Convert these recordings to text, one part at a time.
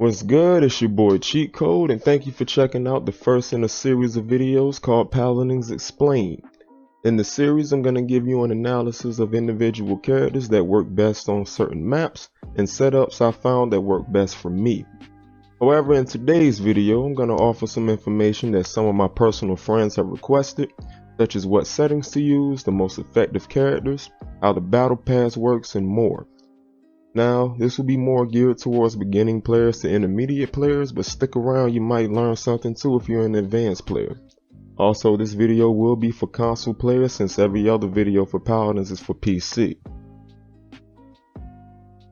What's good? It's your boy CheatKodez, and thank you for checking out the first in a series of videos called Paladins Explained. In the series, I'm going to give you an analysis of individual characters that work best on certain maps and setups I found that work best for me. However, in today's video, I'm going to offer some information that some of my personal friends have requested, such as what settings to use, the most effective characters, how the battle pass works, and more. Now, this will be more geared towards beginning players to intermediate players, but stick around, you might learn something too if you're an advanced player. Also, this video will be for console players since every other video for Paladins is for PC.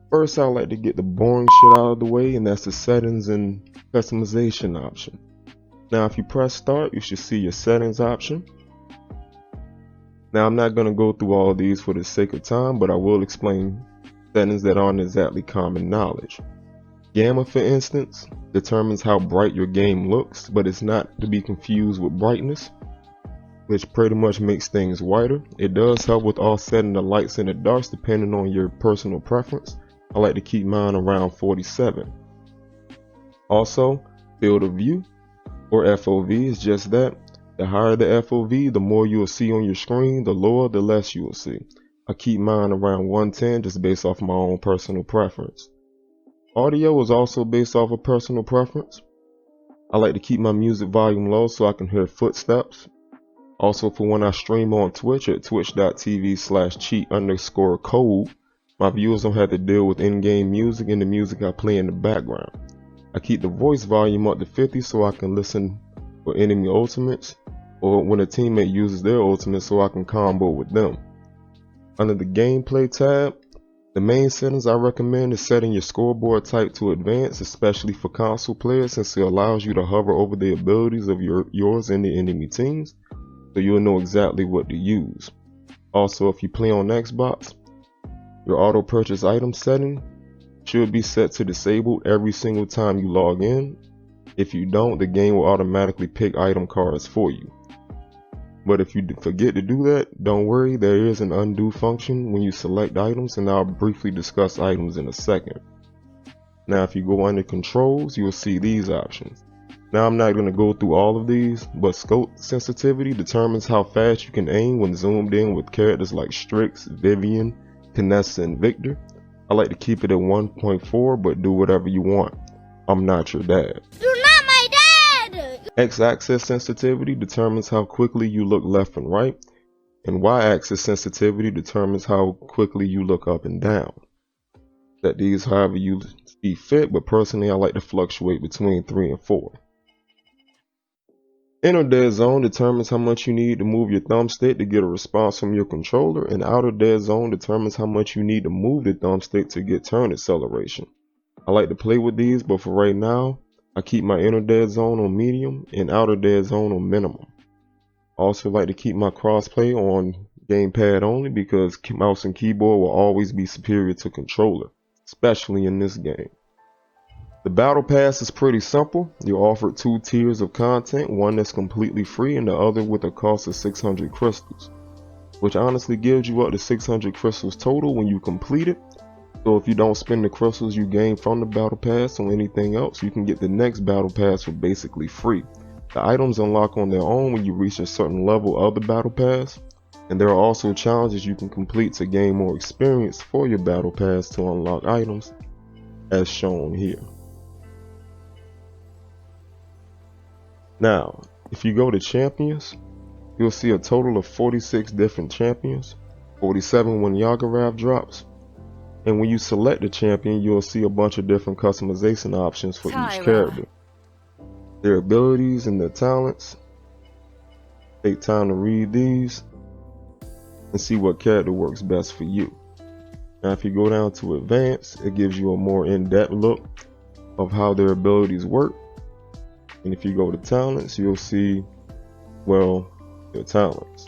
First, I like to get the boring shit out of the way, and that's the settings and customization option. Now, if you press start, you should see your settings option. Now, I'm not going to go through all of these for the sake of time, but I will explain settings that aren't exactly common knowledge. Gamma, for instance, determines how bright your game looks, but it's not to be confused with brightness, which pretty much makes things whiter. It does help with offsetting the lights and the darks depending on your personal preference. I like to keep mine around 47. Also, field of view, or FOV, is just that. The higher the FOV, the more you'll see on your screen, the lower, the less you will see. I keep mine around 110 just based off my own personal preference. Audio is also based off of personal preference. I like to keep my music volume low so I can hear footsteps. Also, for when I stream on Twitch at twitch.tv/cheat_code, my viewers don't have to deal with in-game music and the music I play in the background. I keep the voice volume up to 50 so I can listen for enemy ultimates, or when a teammate uses their ultimate so I can combo with them. Under the gameplay tab, the main settings I recommend is setting your scoreboard type to advanced, especially for console players, since it allows you to hover over the abilities of yours and the enemy teams, so you'll know exactly what to use. Also, if you play on Xbox, your auto purchase item setting should be set to disabled every single time you log in. If you don't, the game will automatically pick item cards for you. But if you forget to do that, don't worry, there is an undo function when you select items, and I'll briefly discuss items in a second. Now, if you go under controls, you'll see these options. Now, I'm not going to go through all of these, but scope sensitivity determines how fast you can aim when zoomed in with characters like Strix, Vivian, Kinessa, and Victor. I like to keep it at 1.4, but do whatever you want. I'm not your dad. X-axis sensitivity determines how quickly you look left and right, and Y-axis sensitivity determines how quickly you look up and down. Set these however you see fit, but personally I like to fluctuate between 3 and 4. Inner dead zone determines how much you need to move your thumbstick to get a response from your controller, and outer dead zone determines how much you need to move the thumbstick to get turn acceleration. I like to play with these, but for right now, I keep my inner dead zone on medium and outer dead zone on minimum. I also like to keep my crossplay on gamepad only because mouse and keyboard will always be superior to controller, especially in this game. The battle pass is pretty simple. You're offered 2 tiers of content, one that's completely free and the other with a cost of 600 crystals, which honestly gives you up to 600 crystals total when you complete it. So if you don't spend the crystals you gain from the battle pass on anything else, you can get the next battle pass for basically free. The items unlock on their own when you reach a certain level of the battle pass, and there are also challenges you can complete to gain more experience for your battle pass to unlock items, as shown here. Now, if you go to champions, you'll see a total of 46 different champions, 47 when Yagarav drops. And when you select the champion, you'll see a bunch of different customization options for each character. Their abilities and their talents. Take time to read these and see what character works best for you. Now, if you go down to advanced, it gives you a more in-depth look of how their abilities work. And if you go to talents, you'll see, well, their talents.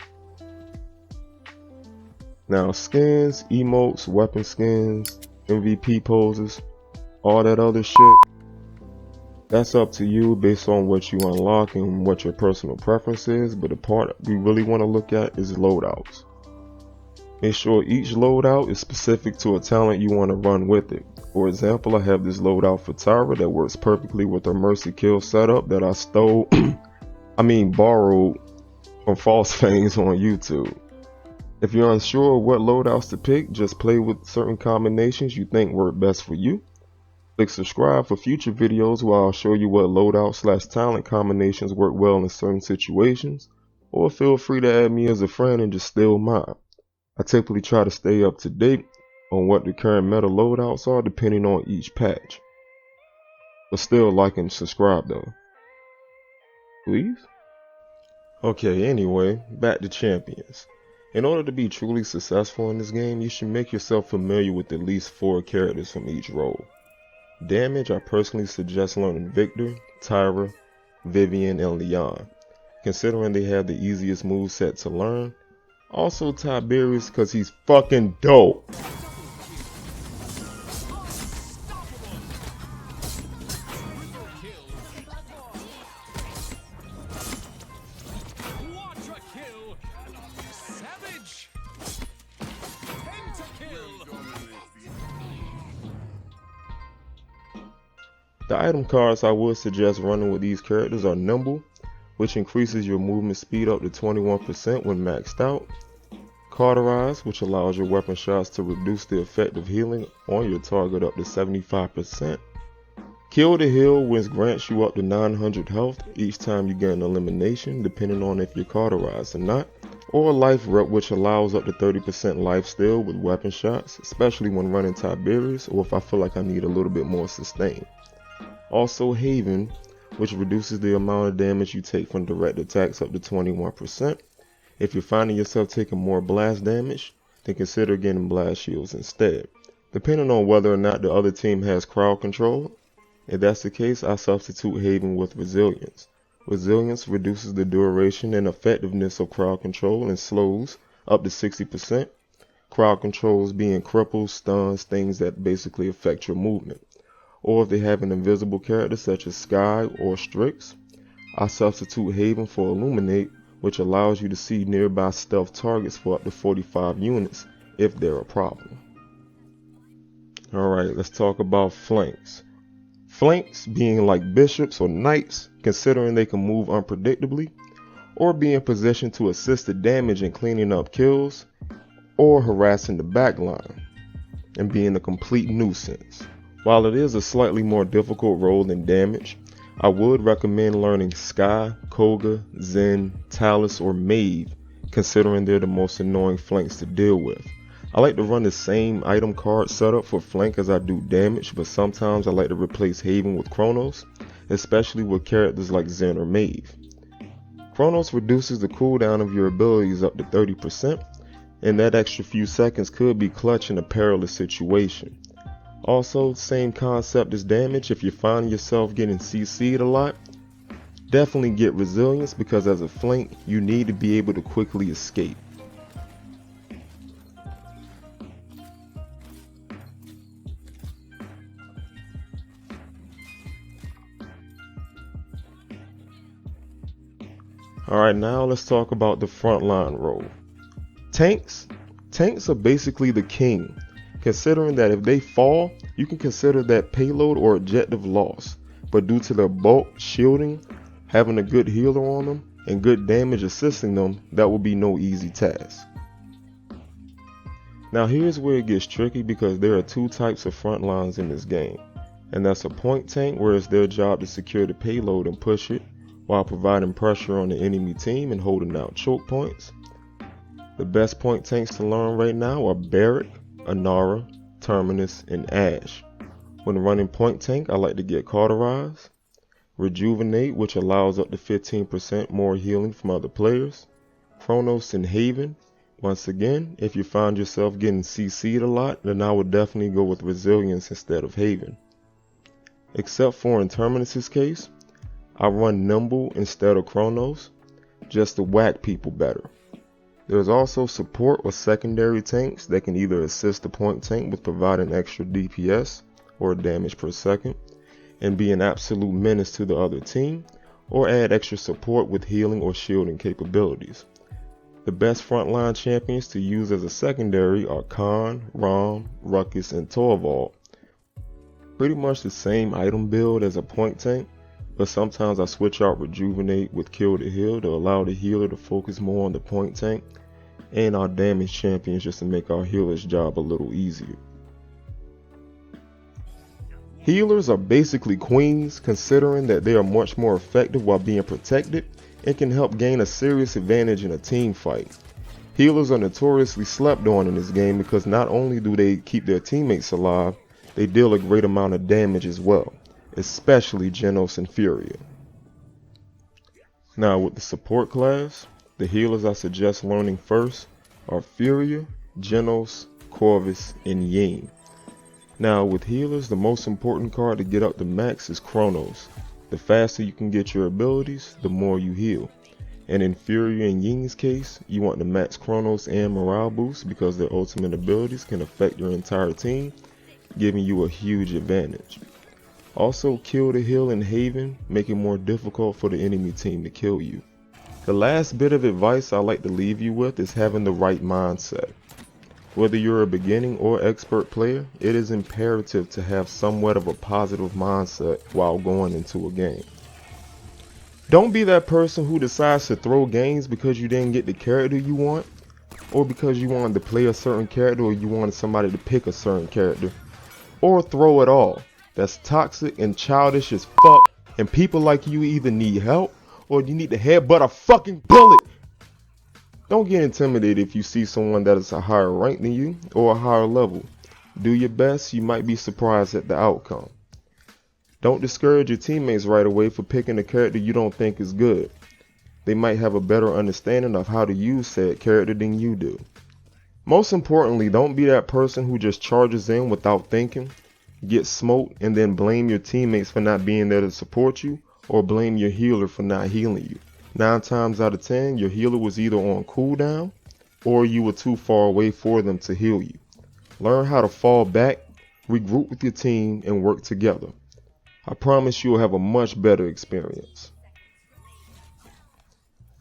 Now, skins, emotes, weapon skins, MVP poses, all that other shit, that's up to you based on what you unlock and what your personal preference is, but the part we really want to look at is loadouts. Make sure each loadout is specific to a talent you want to run with it. For example, I have this loadout for Tyra that works perfectly with her mercy kill setup that I stole, borrowed from False Fangs on YouTube. If you're unsure of what loadouts to pick, just play with certain combinations you think work best for you. Click subscribe for future videos where I'll show you what loadout/talent combinations work well in certain situations, or feel free to add me as a friend and just steal mine. I typically try to stay up to date on what the current meta loadouts are depending on each patch. But still like and subscribe though. Please? Okay, anyway, back to champions. In order to be truly successful in this game, you should make yourself familiar with at least 4 characters from each role. Damage, I personally suggest learning Victor, Tyra, Vivian, and Leon, considering they have the easiest moveset to learn. Also Tiberius, cause he's fucking dope. The item cards I would suggest running with these characters are Nimble, which increases your movement speed up to 21% when maxed out. Cauterize, which allows your weapon shots to reduce the effect of healing on your target up to 75%. Kill to Heal, which grants you up to 900 health each time you get an elimination, depending on if you're cauterized or not. Or Life Rep, which allows up to 30% life steal with weapon shots, especially when running Tiberius or if I feel like I need a little bit more sustain. Also Haven, which reduces the amount of damage you take from direct attacks up to 21%. If you're finding yourself taking more blast damage, then consider getting blast shields instead, depending on whether or not the other team has crowd control. If that's the case, I substitute Haven with Resilience. Resilience reduces the duration and effectiveness of crowd control and slows up to 60%. Crowd controls being cripples, stuns, things that basically affect your movement. Or if they have an invisible character such as Sky or Strix, I substitute Haven for Illuminate, which allows you to see nearby stealth targets for up to 45 units if they're a problem. Alright, let's talk about flanks. Flanks being like bishops or knights, considering they can move unpredictably, or be in position to assist the damage in cleaning up kills, or harassing the backline, and being a complete nuisance. While it is a slightly more difficult role than damage, I would recommend learning Sky, Kode, Zen, Talus, or Maeve, considering they're the most annoying flanks to deal with. I like to run the same item card setup for flank as I do damage, but sometimes I like to replace Haven with Chronos, especially with characters like Zen or Maeve. Chronos reduces the cooldown of your abilities up to 30%, and that extra few seconds could be clutch in a perilous situation. Also, same concept as damage. If you find yourself getting CC'd a lot, definitely get Resilience, because as a flank, you need to be able to quickly escape. Alright, now let's talk about the frontline role. Tanks are basically the king, considering that if they fall, you can consider that payload or objective loss, but due to their bulk, shielding, having a good healer on them, and good damage assisting them, that will be no easy task. Now here's where it gets tricky, because there are 2 types of front lines in this game, and that's a point tank, where it's their job to secure the payload and push it, while providing pressure on the enemy team and holding out choke points. The best point tanks to learn right now are Barrack, Anara, Terminus, and Ash. When running point tank, I like to get Cauterize, Rejuvenate, which allows up to 15% more healing from other players, Chronos, and Haven. Once again, if you find yourself getting CC'd a lot, then I would definitely go with Resilience instead of Haven. Except for in Terminus's case, I run Nimble instead of Chronos, just to whack people better. There's also support or secondary tanks that can either assist the point tank with providing extra DPS or damage per second, and be an absolute menace to the other team, or add extra support with healing or shielding capabilities. The best frontline champions to use as a secondary are Khan, Rom, Ruckus, and Torvald. Pretty much the same item build as a point tank, but sometimes I switch out Rejuvenate with Kill the Heal to allow the healer to focus more on the point tank, and our damage champions just to make our healer's job a little easier. Healers are basically queens, considering that they are much more effective while being protected and can help gain a serious advantage in a team fight. Healers are notoriously slept on in this game because not only do they keep their teammates alive, they deal a great amount of damage as well, especially Genos and Furia. Now with the support class, the healers I suggest learning first are Furia, Genos, Corvus, and Ying. Now with healers, the most important card to get up to max is Chronos. The faster you can get your abilities, the more you heal. And in Furia and Ying's case, you want the max Chronos and morale boost because their ultimate abilities can affect your entire team, giving you a huge advantage. Also, Kill the Heal and Haven make it more difficult for the enemy team to kill you. The last bit of advice I like to leave you with is having the right mindset. Whether you're a beginning or expert player, it is imperative to have somewhat of a positive mindset while going into a game. Don't be that person who decides to throw games because you didn't get the character you want, or because you wanted to play a certain character or you wanted somebody to pick a certain character, or throw it all. That's toxic and childish as fuck, and people like you either need help or you need to headbutt a fucking bullet. Don't get intimidated if you see someone that is a higher rank than you or a higher level. Do your best, you might be surprised at the outcome. Don't discourage your teammates right away for picking a character you don't think is good. They might have a better understanding of how to use said character than you do. Most importantly, don't be that person who just charges in without thinking, gets smoked, and then blame your teammates for not being there to support you, or blame your healer for not healing you. 9 times out of 10, your healer was either on cooldown or you were too far away for them to heal you. Learn how to fall back, regroup with your team, and work together. I promise you'll have a much better experience.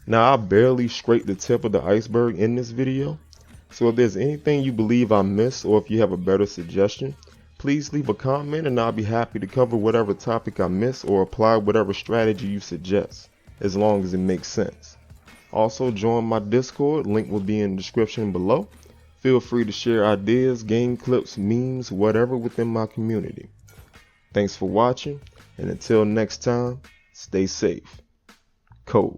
Now, I barely scraped the tip of the iceberg in this video, so if there's anything you believe I missed or if you have a better suggestion, please leave a comment and I'll be happy to cover whatever topic I missed or apply whatever strategy you suggest, as long as it makes sense. Also, join my Discord, link will be in the description below. Feel free to share ideas, game clips, memes, whatever within my community. Thanks for watching, and until next time, stay safe. Kode.